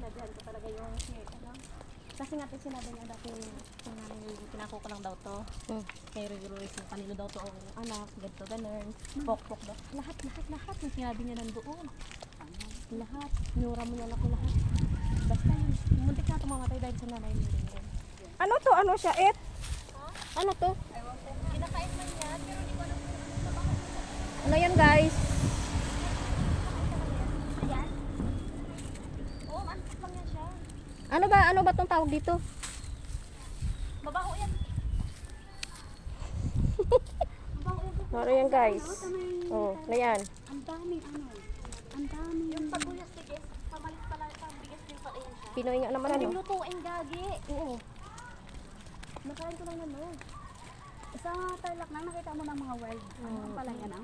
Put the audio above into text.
sinadyahan ko talaga yung ano. Kasi nga sinabi niya dati yung nanay pinako ko lang daw to. Kay Ruiz yung kanino daw to ang anak, ganito ganun. Pok-pok daw. Lahat yung sinabi niya nandoon. Lahat. Nura mo niya ako lahat. Basta yun. Muntik na tumamatay dahil sa nanay ni Rin. Ano to? Ano siya? Ano to? Kinakain man yan, pero hindi ko alam kung ano sa baka. Ano yan guys? Ayan? Oo, mantik lang yan siya. Ano ba tong tawag dito? Mabaho yan. Mabaho yan. Ano yan guys? Oh, ano yan? Ang daming ano. Ang daming. Yung paguyas bigas, pamalit pala, bigas din pala yan siya. Pinoy nga naman Hindi ano? lutuin gagi. Oo. Nakain ko lang ano. Sa Tarlac nang nakita mo ng mga wild. Ano pala yan ah?